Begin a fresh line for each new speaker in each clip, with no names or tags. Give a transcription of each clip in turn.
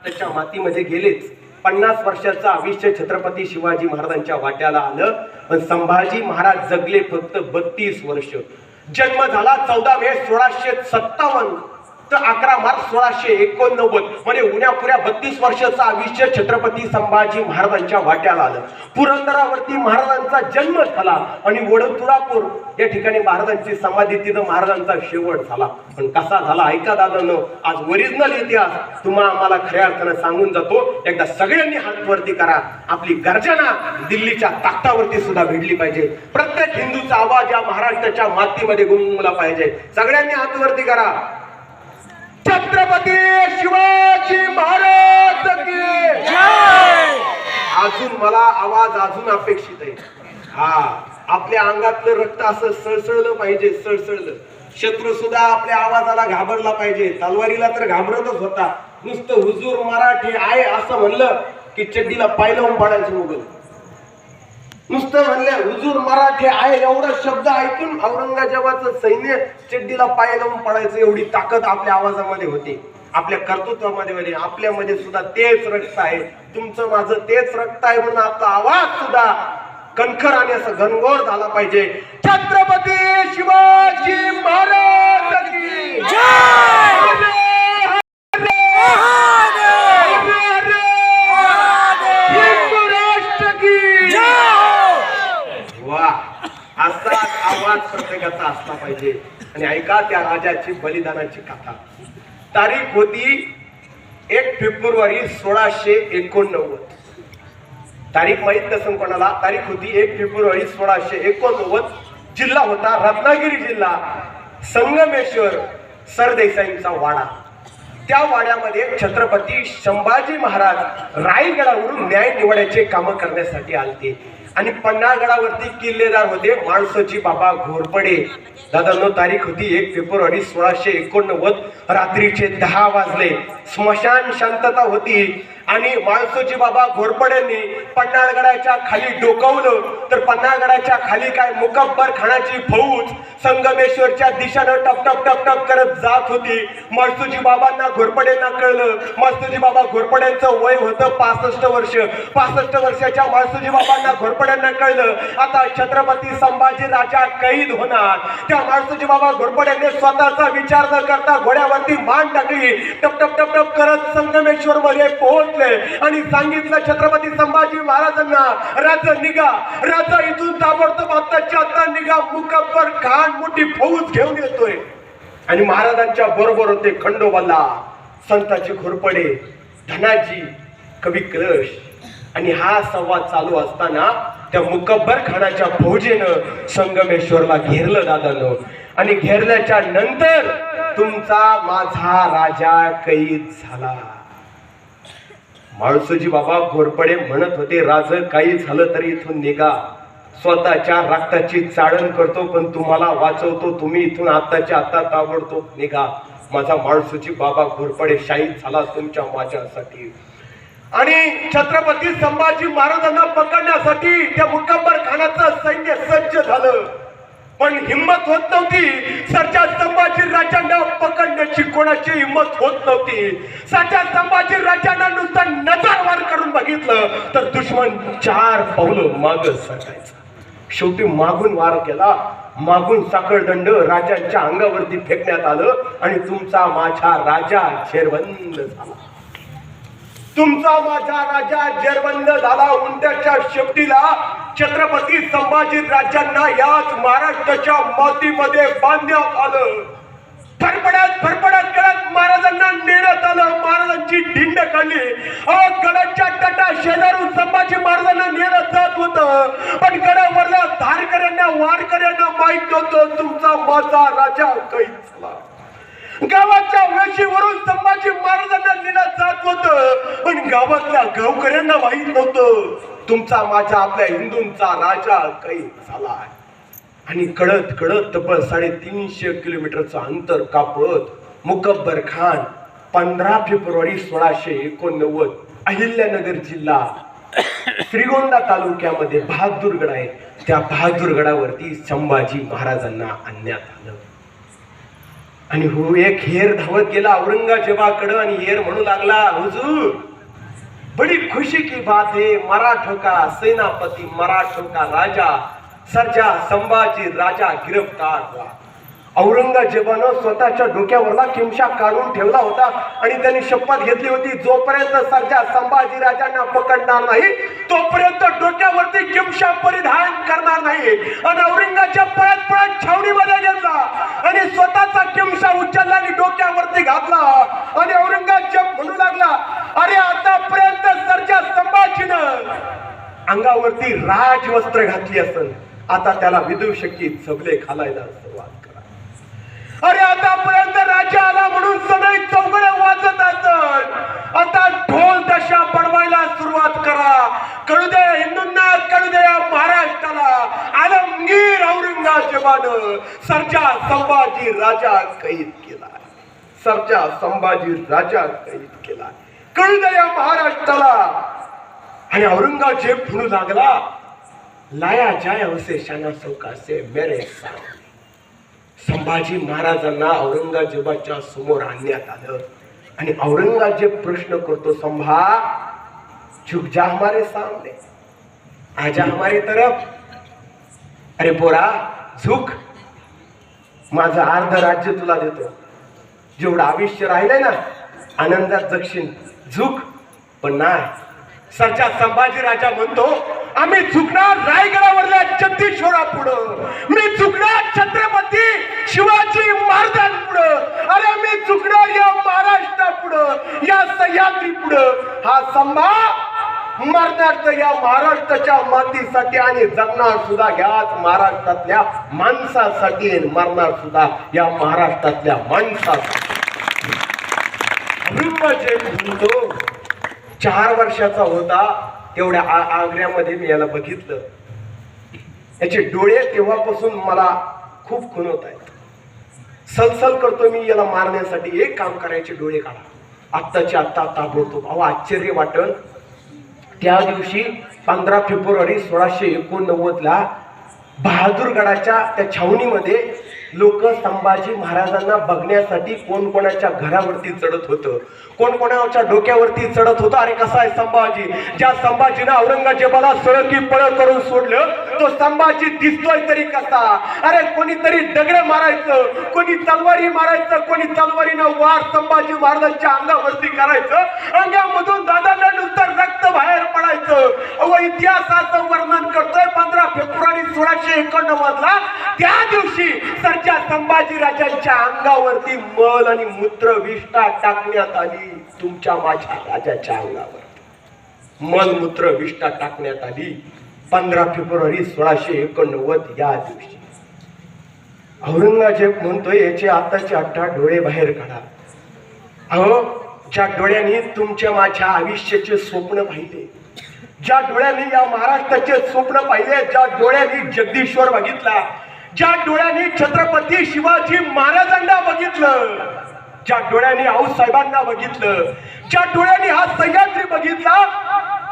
त्याच्या मातीमध्ये गेलेच. 50 वर्षाचं आयुष्य छत्रपती शिवाजी महाराजांच्या वाट्याला आलं, पण संभाजी महाराज जगले फक्त 32 वर्ष. जन्म झाला 14 मे 1657 तर 11 मार्च 1689, म्हणजे उण्यापुऱ्या 32 वर्षाचं आयुष्य छत्रपती संभाजी महाराजांच्या वाट्याला आलं. पुरंदरावरती महाराजांचा जन्म झाला आणि वडतुळापूर या ठिकाणी महाराजांची समाधी, तिथं महाराजांचा शेवट झाला. पण कसा झाला ऐका दादांनो, आज ओरिजिनल इतिहास आम्हाला खऱ्या अर्थानं सांगून जातो. एकदा सगळ्यांनी हात वरती करा. आपली गर्जना दिल्लीच्या ताकदावरती सुद्धा भिडली पाहिजे. प्रत्येक हिंदूचा आवाज या महाराष्ट्राच्या मातीमध्ये गुंगला पाहिजे. सगळ्यांनी हात वरती करा. छत्रपती शिवाजी महाराज की जय. अजून मला आवाज अजून अपेक्षित आहे. आपल्या अंगातलं रक्त असं सळसळलं पाहिजे, सळसळलं. शत्रू सुद्धा आपल्या आवाजाला घाबरला पाहिजे. तलवारीला तर घाबरतच होता. नुसतं हुजूर मराठी आहे असं म्हणलं की चड्डीला पाय लावून पडायचं मुघल. नुसतं म्हणले हुजूर मराठी आहे एवढा शब्द ऐकून औरंगजेबाचं सैन्य चड्डीला पाय लावून पडायचं. एवढी ताकद आपल्या आवाजामध्ये होती, आपल्या कर्तृत्वामध्ये होती. आपल्यामध्ये सुद्धा तेच रक्त आहे, तुमचं माझं तेच रक्त आहे. म्हणून आपला आवाज सुद्धा कणखर आणि असं घनघोर झाला पाहिजे. छत्रपती शिवाजी महाराज की जय. असा आवाज प्रत्येकाचा असला पाहिजे. आणि ऐका त्या राजाची बलिदानाची कथा. तारीख होती 1 फेब्रुवारी 1689. तारीख माहित नसेल कोणाला. तारीख होती 1 फेब्रुवारी 1689. जिल्हा होता रत्नागिरी जिल्हा. संगमेश्वर सरदेसाईंचा वाडा. त्या वाड्यामध्ये छत्रपती संभाजी महाराज रायगडावरून न्याय निवडायचे काम करण्यासाठी आलते. आणि पन्हाळगडावरती किल्लेदार होते माळसोजी बाबा घोरपडे. दादांनो, तारीख होती 1 फेब्रुवारी 1689. रात्रीचे 10 वाजले. स्मशान शांतता होती आणि माळसोजी बाबा घोरपड्यांनी पन्हाळगडाच्या खाली डोकावलं तर पन्हाळगडाच्या खाली काय मुकब्बर खानाची फौज संगमेश्वरच्या दिशेनं टप टप टप टप करत जात होती. माळसोजी बाबांना घोरपड्यांना कळलं. माळसोजी बाबा घोरपड्यांचं वय होतं 65 वर्ष. 65 वर्षाच्या माळसोजी बाबांना घोरपड्यांना कळलं आता छत्रपती संभाजी राजा कैद होणार. त्या माळसोजी बाबा घोरपड्यांनी स्वतःचा विचार न करता घोड्यावरती मान टाकली. टप टप टप टप करत संगमेश्वर मध्ये पोहोचले आणि सांगितलं छत्रपती संभाजी महाराजांना, राजा निघा, राजा इथून ताबडतोब आत्ताच्या आत्ता निघा. मुकब्बर खान मोठी फौज घेऊन येतोय. आणि महाराजांच्या बरोबर होते खंडोबाला, संताजी घोरपडे, धनाजी, कवी कलश. आणि हा संवाद चालू असताना त्या मुकब्बर खानाच्या फौजेनं संगमेश्वरला घेरलं दादानो. आणि घेरल्याच्या नंतर तुमचा माझा राजा कैद झाला. माळसोजी बाबा घोरपडे म्हणत होते, राज काही झालं तरी इथून निघा. स्वतःच्या रक्ताची चाळण करतो पण तुम्हाला वाचवतो. तुम्ही इथून आत्ताच्या आत्ता ताबडतोब निघा. माझा माळसोजी बाबा घोरपडे शहीद झाला तुमच्या माझ्यासाठी. आणि छत्रपती संभाजी महाराजांना पकडण्यासाठी त्या मुकब्बर खानाचं सैन्य सज्ज झालं. पण हिम्मत होत नव्हती. सरच्या संभाजी राजांना पकडण्याची कोणाची हिम्मत होत नव्हती. सरच्या संभाजी राजांना नुसतं नजरवार करून बघितलं तर दुश्मन 4 पावलं मागं सरकायचं. शेवटी मागून वार केला. मागून साखळदंड राजांच्या अंगावरती फेकण्यात आलं आणि तुमचा माझा राजा जेरबंद झाला. तुमचा माझा राजा जेरबंद झाला. उंट्याच्या शेपटीला छत्रपती संभाजी राजांना याच महाराष्ट्राच्या मातीमध्ये बांधण्यात आलं. फरफडत गडात महाराजांना नेण्यात आलं. महाराजांची ढिंड काढली. गडाच्या तटा शेजारून संभाजी महाराजांना नेण्यात जात होतं. पण गडावरल्या धारकऱ्यांना वारकऱ्यांना माहित नव्हतं तुमचा माझा राजा कैद झाला. गावाच्या वेशीवरून संभाजी महाराजांना नेण्यात जात होतं. पण गावातल्या गावकऱ्यांना माहित नव्हतं तुमचा माझा आपल्या हिंदूंचा राजा कैद झाला. आणि कळत कळत तब्बल 350 किलोमीटरचं अंतर कापत मुकब्बर खान 15 फेब्रुवारी 1689 अहिल्यानगर जिल्हा श्रीगोंदा तालुक्यामध्ये बहादूरगड आहे. त्या बहादूरगडावरती संभाजी महाराजांना आणण्यात आलं. आणि हो एक हेर धावत गेला औरंगजेबाकडं आणि हेर म्हणू लागला, हुजूर बड़ी खुशी की बात है, मराठों का सेनापति, मराठों का राजा सर्जा संभाजी राजा गिरफ्तार हुआ. औरंगजेबानं स्वतःच्या डोक्यावरला किमशा काढून ठेवला होता आणि त्यांनी शपथ घेतली होती, जोपर्यंत सर्जा संभाजी राजांना पकडणार नाही तोपर्यंत डोक्यावरती किमशा परिधान करणार नाही. आणि औरंगजेब पळत पळत छावणीमध्ये गेला आणि स्वतःचा किमशा उचलला आणि डोक्यावरती घातला. आणि औरंगजेब म्हणू लागला, अरे आतापर्यंत सर्जा संभाजीनं अंगावरती राजवस्त्र घातली असेल, आता त्याला विदूषकी चबले घालायला सुरुवात करा. अरे आतापर्यंत राजा आला म्हणून सगळे चौघडे वाजत असत, आता ढोल दशा पडवायला सुरुवात करा. कळू दे हिंदूंना, कळू दे या महाराष्ट्राला, आलमगीर औरंगजेबानं सर्जा संभाजी राजा कैद केला, सर्जा संभाजी राजा कैद केला. कळू दे या महाराष्ट्राला. आणि औरंगजेब म्हणू लागला, लाया जाय उसे शाना सौका से मेरे साथ. संभाजी महाराजांना औरंगजेबाच्या समोर आणण्यात आलं आणि औरंगजेब प्रश्न करतो, संभा झुक जा हमारे सामने, आजा हमारे तरफ. अरे पोरा झुक, माझं अर्ध राज्य तुला देतो, जेवढं आयुष्य राहिलंय ना आनंदात जगशील, झुक. पण नाही, सर्जा संभाजी राजा म्हणतो, आम्ही झुकणार रायगडावरल्या चंदीश्वरा पुढं, मी झुकणार छत्रपती शिवाजी महाराजांपुढं, अरे मी झुकणार या महाराष्ट्रापुढं, या सह्याद्री पुढं. हा संभा मरणार तर या महाराष्ट्राच्या मातीसाठी आणि जगणार सुद्धा याच महाराष्ट्रातल्या माणसासाठी, मरणार सुद्धा या महाराष्ट्रातल्या माणसासाठी. म्हणतो 4 वर्षाचा होता तेवढ्या आग्र्यामध्ये मी याला बघितलं. याचे डोळे तेव्हापासून मला खूप खुणवत आहेत, सलसल करतो मी याला मारण्यासाठी. एक काम करायचे, डोळे काढा आत्ताच्या आत्ता ताबडतोब. अहो आश्चर्य वाटल, त्या दिवशी 15 फेब्रुवारी 1689 बहादूरगडाच्या त्या छावणीमध्ये लोक संभाजी महाराजांना बघण्यासाठी कोणकोणाच्या घरावरती चढत होतं, कोणकोणाच्या डोक्यावरती चढत होतं. अरे कसा आहे संभाजी, ज्या संभाजीनं औरंगजेबाला सळकी पळ करून सोडलं तो संभाजी दिसतोय तरी कसा. अरे कोणीतरी दगड मारायचं, कोणी तलवारी मारायचं, कोणी तलवारीनं वार संभाजी महाराजांच्या अंगावरती करायचं, अंगामधून दादाला नुसतं रक्त बाहेर पडायचं. अहो इतिहासाचं वर्णन करतोय 15 फेब्रुवारी 1691 त्या दिवशी सर्जा संभाजी राजांच्या अंगावरती मल आणि मूत्र विष्ठा टाकण्यात आली. तुमच्या माझ्या राजाच्या अंगावर मल मूत्र विष्ठा टाकण्यात आली 15 फेब्रुवारी 1689 या दिवशी. औरंगजेब म्हणतोय, याचे आताचे 18 डोळे बाहेर काढा. अहो ज्या डोळ्यांनी तुमच्या माझ्या आयुष्याचे स्वप्न पाहिले, ज्या डोळ्यांनी या महाराष्ट्राचे स्वप्न पाहिले, ज्या डोळ्यांनी जगदीश्वर बघितला, ज्या डोळ्यांनी छत्रपती शिवाजी महाराजांना बघितलं, ज्या डोळ्यांनी आऊसाहेबांना बघितलं, ज्या डोळ्यांनी हा सह्याद्री बघितला,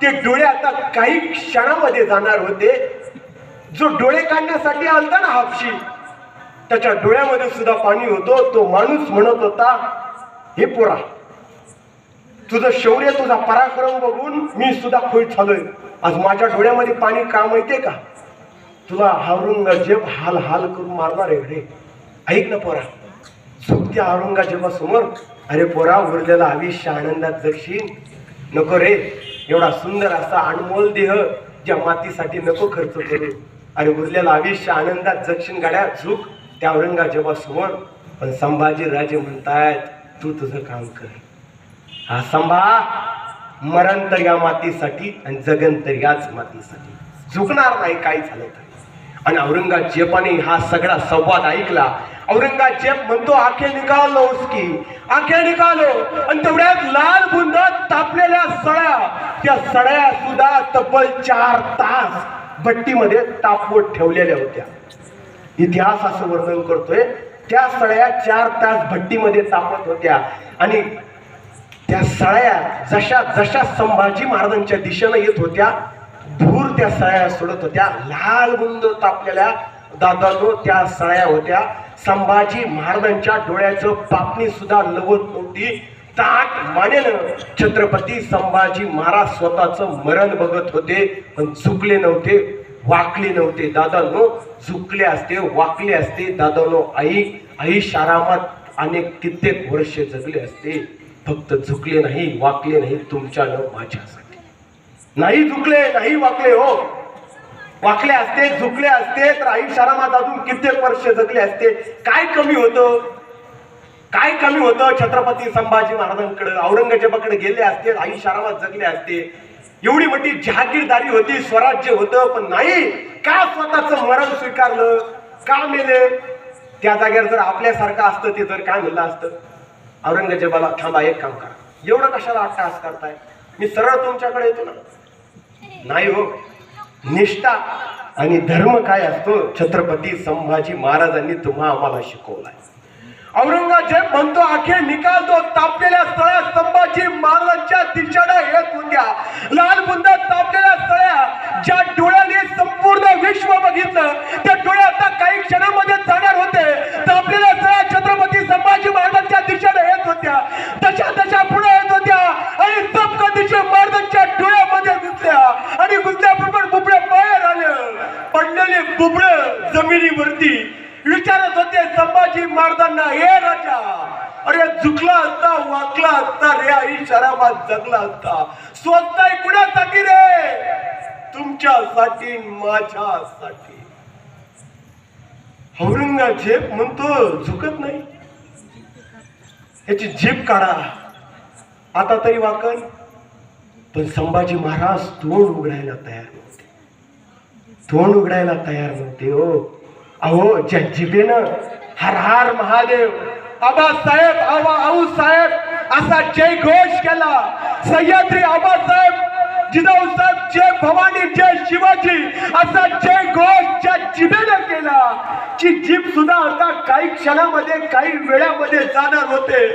ते डोळे आता काही क्षणामध्ये जाणार होते. जो डोळे काढण्यासाठी आलता ना हापशी, त्याच्या डोळ्यामध्ये सुद्धा पाणी होतो. तो माणूस म्हणत होता, हे पोरा तुझं शौर्य, तुझा पराक्रम बघून मी सुद्धा खुश झालोय. आज माझ्या डोळ्यामध्ये पाणी का माहितीये का, तुला औरंगजेब हाल हाल करून मारणार आहे रे. ऐक ना पोरा, झुकत्या औरंगजेबासमोर, अरे पोरा उरलेला आयुष्य आनंदात जगशील. नको रे, एवढा सुंदर असा अनमोल देह ज्या मातीसाठी नको खर्च करू. अरे उरलेला आयुष्य आनंदात जगशील गाड्या, झुक त्या औरंगजेबासमोर. पण संभाजी राजे म्हणतायत, तू तुझं काम कर. हा संभा मरण तर या मातीसाठी आणि जगन तर याच मातीसाठी, झुकणार नाही काय झालं तरी. आणि औरंगजेबाने हा सगळा संवाद ऐकला. औरंगजेब म्हणतो, आखे निकालो उसकी, आखे निकालो. आणि तेवढ्यात लाल बुंद तापलेल्या सळ्या, त्या सळ्या सुद्धा तब्बल 4 तास भट्टीमध्ये तापवत ठेवलेल्या होत्या. इतिहास असं वर्णन करतोय, त्या सळ्या 4 तास भट्टीमध्ये तापत होत्या. आणि त्या सळ्या जशा जशा संभाजी महाराजांच्या दिशेने येत होत्या, धूर त्या सळ्या सोडत होत्या. लाल बुंद तापलेल्या दादानो त्या सळ्या होत्या. संभाजी महाराजांच्या डोळ्याचं पापणी सुद्धा लवत नव्हती. ताट मानेनं छत्रपती संभाजी महाराज स्वतःचं मरण बघत होते, पण झुकले नव्हते, वाकले नव्हते. दादांनो, झुकले असते, वाकले असते दादांनो, आई शारामात अनेक कित्येक वर्ष जगले असते. फक्त झुकले नाही, वाकले नाही, तुमच्या न माझ्यासाठी. नाही झुकले, नाही वाकले. हो, वाकले असते, झुकले असते तर आई शारामात अजून कित्येक वर्ष जगले असते. काय कमी होतं, काय कमी होतं छत्रपती संभाजी महाराजांकडे? औरंगजेबाकडे गेले असते, आई शारामात जगले असते. एवढी मोठी जहागीरदारी होती, स्वराज्य होतं, पण नाही. का स्वतःचं मरण स्वीकारलं? का मेले? त्या जागेवर जर आपल्यासारखं असतं, ते जर काय म्हणलं असतं? औरंगजेबाला, थांबा, एक काम करा, एवढं कशाला अट्टहास करताय, मी सरळ तुमच्याकडे येतो ना. नाही हो, निष्ठा आणि धर्म काय असतो छत्रपती संभाजी महाराजांनी तुम्हा आम्हाला शिकवलाय. औरंगजेब म्हणतो, अखेर निकालतो तापलेल्या स्थळ्या संभाजी महाराजांच्या दिशेने येत होत्या. लाल बुंदा तापलेल्या स्थळ्या, ज्या डोळ्याने संपूर्ण विश्व बघितलं, त्या डोळे आता काही क्षणामध्ये जाणार होते. तापलेल्या स्थळ्या छत्रपती संभाजी महाराजांच्या दिशेने येत होत्या, तशा पुढे येत होत्या आणि सबका दिशे महाराजांच्या डोळ्यामध्ये घुसल्या आणि घुसल्याबरोबर बुबडे बाहेर आलं. पडलेले बुबडे जमिनीवरती विचारत होते संभाजी महाराजांना, हे राजा, अरे झुकला असता, वाकला असता रे, आई शराबात जगला असता. स्वतः कुणासाठी रे? तुमच्यासाठी, माझ्यासाठी. औरंगजेब म्हणतो, झुकत नाही, याची जीभ काढा, आता तरी वाकन. पण संभाजी महाराज तोंड उघडायला तयार नव्हते, तोंड उघडायला तयार नव्हते. हो, अहो, ज्या जिभेनं हर हर महादेव, आबासाहेब, आऊसाहेब असा जय घोष केला, सह्याद्री आबासाहेब, जिजाऊसाहेब, जय भवानी, जय शिवाजी असा जय घोष ज्या जिभेनं केला, ची जीभ सुद्धा आता काही क्षणामध्ये, काही वेळामध्ये जाणार होते.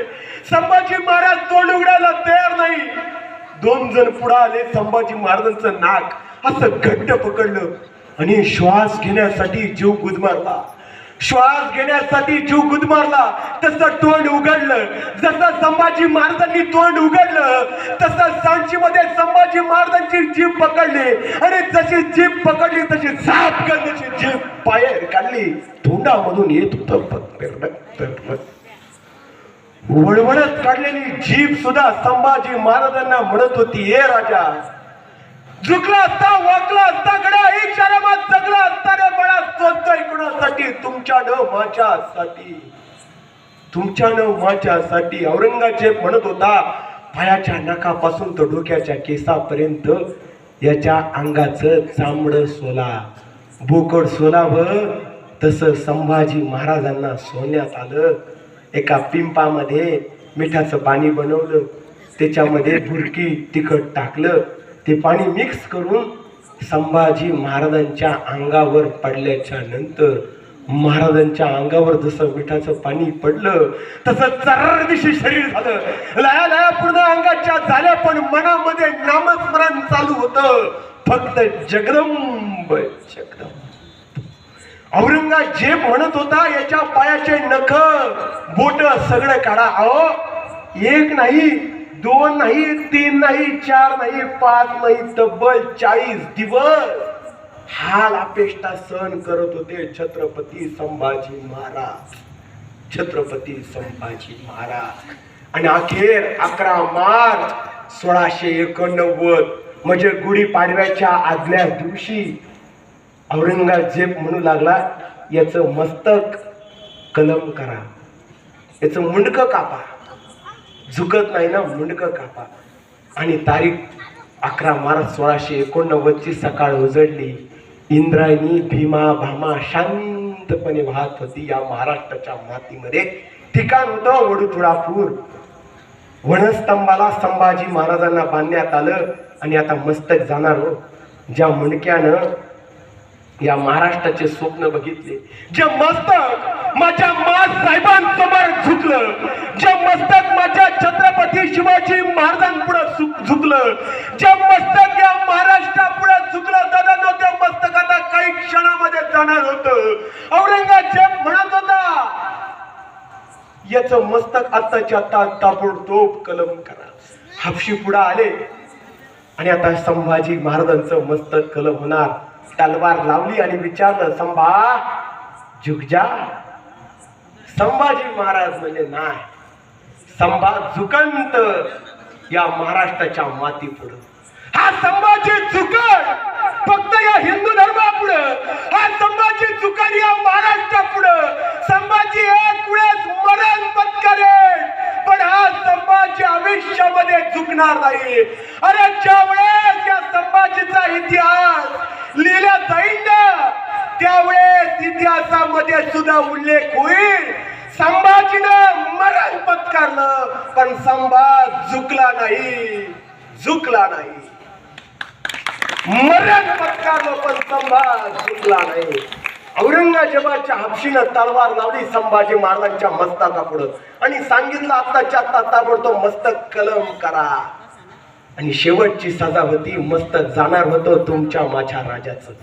संभाजी महाराज तोंड उघडायला तयार नाही. दोन जण पुढे आले, संभाजी महाराजांचं नाक असं घट्ट पकडलं आणि श्वास घेण्यासाठी जीव गुदमारला. श्वास घेण्यासाठी जीव गुदमारला. तसं तोंड उघडलं. जसं संभाजी महाराजांनी तोंड उघडलं, तसं सांचीमध्ये संभाजी महाराजांची जीभ पकडली आणि जशी जीभ पकडली तशी झापकन त्याची जीभ बाहेर काढली. तोंडामधून येत होतं वळवळत काढलेली जीभ सुद्धा संभाजी महाराजांना म्हणत होती, हे राजा, झुकला असता, वाकला असता, गड्या एक शराबात जगला असता रे बळा. स्वतः कुणासाठी? तुमच्या न माझ्यासाठी, तुमच्या न माझ्यासाठी. औरंगजेब म्हणत होता, पायाच्या नखापासून तर डोक्याच्या केसापर्यंत याच्या अंगाचं चामडं सोला, बोकड सोलावं तसं संभाजी महाराजांना सोन्यात आलं. एका पिंपामध्ये मिठाचं पाणी बनवलं, त्याच्यामध्ये भुरकी तिखट टाकलं, ते पाणी मिक्स करून संभाजी महाराजांच्या अंगावर पडल्याच्या नंतर महाराजांच्या अंगावर जसं मिठाचं पाणी पडलं तसं चर्र दिशी शरीर झालं. लया लया पूर्ण अंगाच्या झाल्या, पण मनामध्ये नामस्मरण चालू होतं, फक्त जगदंब जगदंब. औरंगजेब म्हणत होता, याच्या पायाचे नख, बोट सगळं काढा. अहो, एक नाही, दोन नाही, तीन नाही, चार नाही, पाच नाही, तब्बल 40 दिवस हाल अपेष्टा सहन करत होते छत्रपती संभाजी महाराज, छत्रपती संभाजी महाराज. आणि अखेर 11 मार्च 1689 म्हणजे गुढीपाडव्याच्या आदल्या दिवशी औरंगजेब म्हणू लागला, याचं मस्तक कलम करा, याचं मुंडकं कापा, झुकत नाही ना, मुंडकं कापा. आणि तारीख 11 मार्च 1689 ची सकाळ उजळली. इंद्रायणी भीमा भामा शांतपणे वाहत होती या महाराष्ट्राच्या मातीमध्ये. ठिकाण होतं वडुतुळापूर. वनस्तंभाला संभाजी महाराजांना बांधण्यात आलं आणि आता मस्तक जाणार हो. ज्या मुंडक्यानं या महाराष्ट्राचे स्वप्न बघितले, जे मस्तक माझ्या साहेबांसमोर झुकलं, जे मस्तक माझ्या छत्रपती शिवाजी महाराजांपुढे झुकलं, जे मस्तक या महाराष्ट्रापुढे झुकलं, दादा त्या मस्तक आता काही क्षणामध्ये जाणार होतं. औरंगजेब म्हणत होता, याचं मस्तक आत्ताच्या आत्ता ताबडतोब कलम करा. हापशी पुढे आले आणि आता संभाजी महाराजांचं मस्तक कलम होणार. तलवार लावली आणि विचारलं, संभा झुक जा. संभाजी महाराज म्हणजे नाही, संभा झुकंत या महाराष्ट्राच्या माती पुढं. हा संभाजी झुकण फक्त या हिंदू धर्मापुढं, हा संभाजी झुकण या महाराष्ट्रापुढं. संभाजी एक वेळेस मरण पत्करेल, पण हा संभाजी आयुष्यामध्ये झुकणार नाही. अरे ज्या वेळेस या संभाजीचा इतिहास लिहिला जाईल ना, त्यावेळेस इतिहासामध्ये सुद्धा उल्लेख होईल, संभाजीनं मरण पत्करलं पण संभा झुकला नाही, झुकला नाही. मरण पत्करलं पण संभा झुकला नाही. औरंगजेबाच्या हापशीनं तलवार लावली संभाजी महाराजांच्या मस्तकापुढं आणि सांगितलं, आत्ताच्या आत्ता ताबडतोब मस्तक कलम करा. आणि शेवटची सजा होती, मस्तक जाणार होतं तुमच्या माझ्या राजाचं.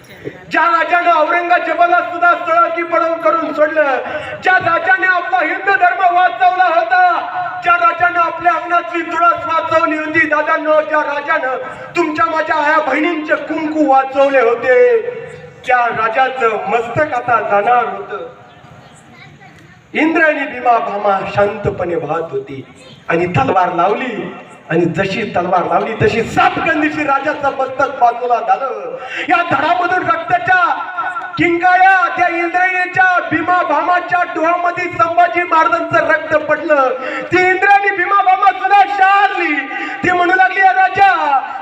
ज्या राजाने औरंगजेबाला सुद्धा सळकी पडून करून सोडलं, ज्या राजाने आपला हिंदू धर्म वाचवला होता, ज्या राजाने आपल्या अंगणातली तुळस वाचवली होती, दादांनो, ज्या राजानं तुमच्या माझ्या आया बहिणींचे कुंकू वाचवले होते, त्या राजाचं मस्तक आता जाणार होतं. इंद्रायणी भीमा भामा शांतपणे वाहत होती आणि तलवार लावली आणि जशी तलवार लावली तशी सापगंदीशी राजाचं मस्तक बाजूला झालं. या धडामधून रक्ताच्या किंकाळ्या त्या इंद्रायणीच्या भीमा भामाच्या डोळ्यामध्ये संभाजी महाराजांचं रक्त पडलं. ती इंद्रायणी भीमा भामा सुद्धा शारली. ती म्हणू लागली, राजा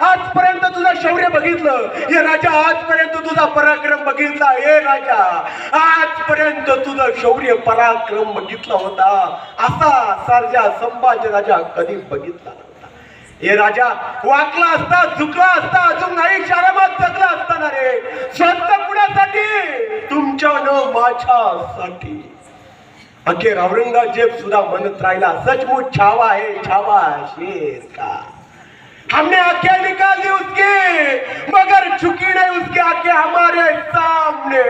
आजपर्यंत तुझं शौर्य बघितलं, हे राजा आजपर्यंत तुझा पराक्रम बघितला, हे राजा आजपर्यंत तुझं शौर्य पराक्रम बघितला होता, असा सर्जा संभाजी राजा कधी बघितला नव्हता. हे राजा वाकला असता, झुकला असता, अजून नाही आरामात जगला असताना रे, स्वतः कुणासाठी, तुमच्या न माझ्यासाठी. अखेर औरंगजेब सुद्धा म्हणत राहिला, सचमुच छावा है छावा शेर का. हमने आंखें निकाल दी उसकी, मगर झुकी नहीं उसकी आंखें हमारे सामने.